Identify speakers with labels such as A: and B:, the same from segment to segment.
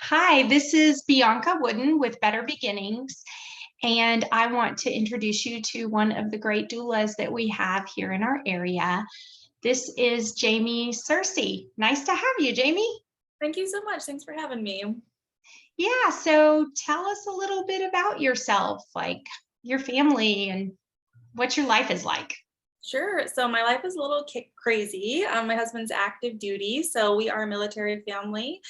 A: Hi, this is Bianca Wooden with Better Beginnings, and I want to introduce you to one of the great doulas that we have here in our area. This is Jamie Scearcy. Nice to have you, Jamie.
B: Thank you so much. Thanks for having me.
A: Yeah, so tell us a little bit about yourself, like your family and what your life is like.
B: Sure. So my life is a little crazy. My husband's active duty, so we are a military family.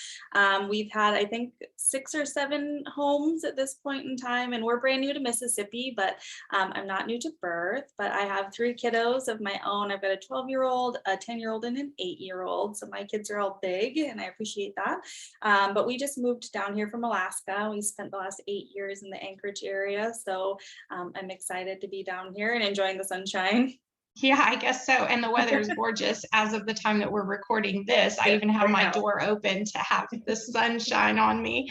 B: We've had, I think, 6 or 7 homes at this point in time, and we're brand new to Mississippi, but I'm not new to birth. But I have 3 kiddos of my own. I've got a 12-year-old, a 10-year-old, and an 8-year-old. So my kids are all big, and I appreciate that. But we just moved down here from Alaska. We spent the last 8 years in the Anchorage area, so I'm excited to be down here and enjoying the sunshine.
A: Yeah, I guess so. And the weather is gorgeous as of the time that we're recording this. I even have my door open to have the sunshine on me.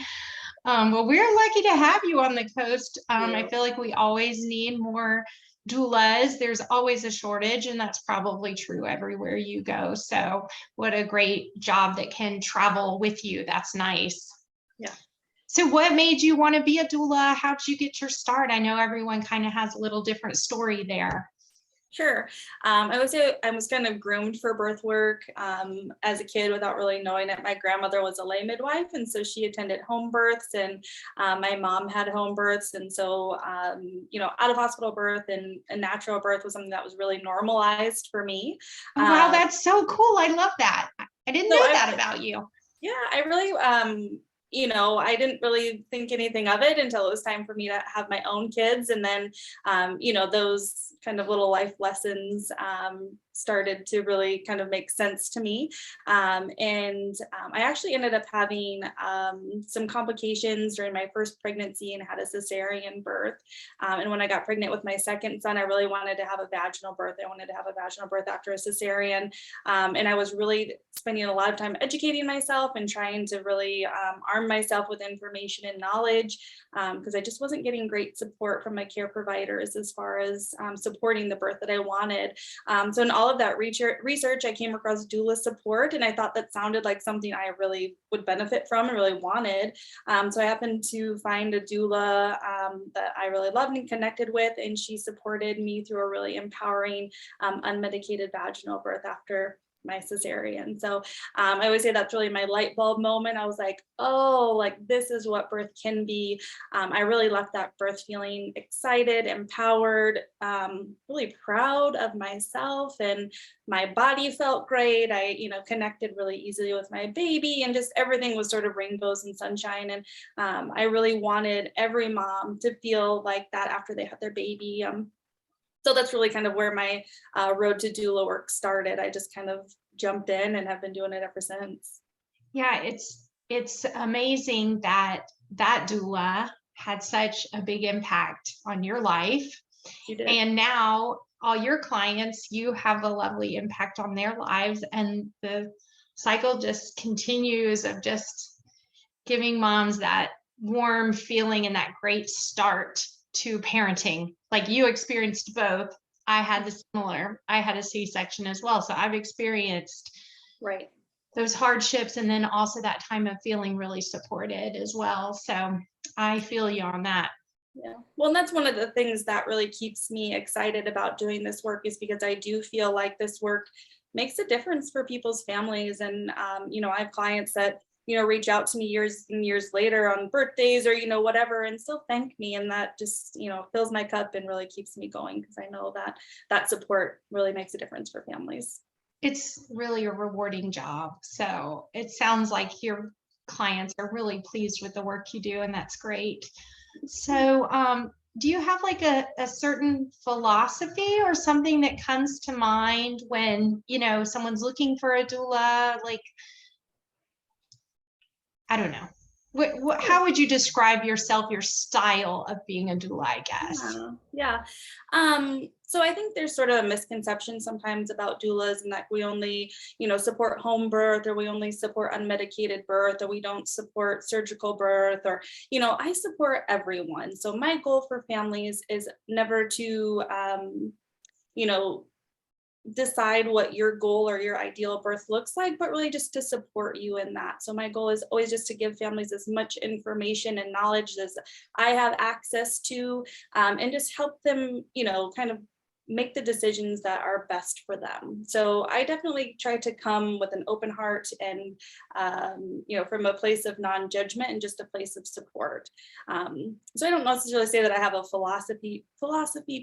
A: Well, we're lucky to have you on the coast. I feel like we always need more doulas. There's always a shortage, and that's probably true everywhere you go. So what a great job that can travel with you. That's nice.
B: Yeah.
A: So what made you want to be a doula? How did you get your start? I know everyone kind of has a little different story there.
B: Sure. I would say I was kind of groomed for birth work as a kid without really knowing it. My grandmother was a lay midwife, and so she attended home births, and my mom had home births. And so, out of hospital birth and a natural birth was something that was really normalized for me.
A: Wow, that's so cool. I love that. I didn't know that about you.
B: Yeah, I really, I didn't really think anything of it until it was time for me to have my own kids. And then, those kind of little life lessons started to really kind of make sense to me. I actually ended up having some complications during my first pregnancy and had a cesarean birth. And when I got pregnant with my second son, I really wanted to have a vaginal birth. I wanted to have a vaginal birth after a cesarean. And I was really spending a lot of time educating myself and trying to really arm myself with information and knowledge, because I just wasn't getting great support from my care providers as far as supporting the birth that I wanted. So in all of that research, I came across doula support, and I thought that sounded like something I really would benefit from and really wanted. So I happened to find a doula that I really loved and connected with, and she supported me through a really empowering unmedicated vaginal birth after my cesarean. So I always say that's really my light bulb moment. I was like, oh, like this is what birth can be. I really left that birth feeling excited, empowered, really proud of myself, and my body felt great. I, connected really easily with my baby, and just everything was sort of rainbows and sunshine. And I really wanted every mom to feel like that after they had their baby. So that's really kind of where my road to doula work started. I just kind of jumped in and have been doing it ever since.
A: Yeah, it's amazing that that doula had such a big impact on your life.
B: You did.
A: And now all your clients, you have a lovely impact on their lives, and the cycle just continues of just giving moms that warm feeling and that great start to parenting. Like you experienced both. I had a C-section as well. So I've experienced those hardships, and then also that time of feeling really supported as well. So I feel you on that.
B: Yeah. Well, and that's one of the things that really keeps me excited about doing this work, is because I do feel like this work makes a difference for people's families. And, I have clients that reach out to me years and years later on birthdays or, whatever, and still thank me. And that just, fills my cup and really keeps me going, because I know that that support really makes a difference for families.
A: It's really a rewarding job. So it sounds like your clients are really pleased with the work you do, and that's great. So, do you have like a certain philosophy or something that comes to mind when, someone's looking for a doula? Like, I don't know. How would you describe yourself, your style of being a doula, I guess?
B: Yeah. So I think there's sort of a misconception sometimes about doulas, and that we only, support home birth, or we only support unmedicated birth, or we don't support surgical birth, or, I support everyone. So my goal for families is never to, decide what your goal or your ideal birth looks like, but really just to support you in that. So my goal is always just to give families as much information and knowledge as I have access to, and just help them, kind of make the decisions that are best for them. So I definitely try to come with an open heart and, from a place of non-judgment and just a place of support. So I don't necessarily say that I have a philosophy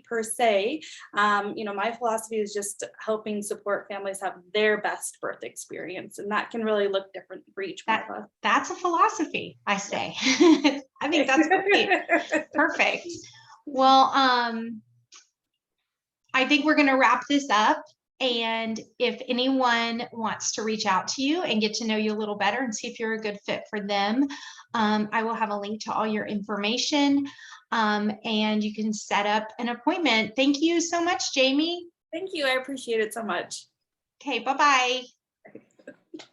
B: per se. My philosophy is just helping support families have their best birth experience, and that can really look different for each one of us.
A: That's a philosophy, I say. I think that's great. Perfect. Well, I think we're going to wrap this up. And if anyone wants to reach out to you and get to know you a little better and see if you're a good fit for them, I will have a link to all your information, and you can set up an appointment. Thank you so much, Jamie.
B: Thank you. I appreciate it so much.
A: Okay, bye-bye.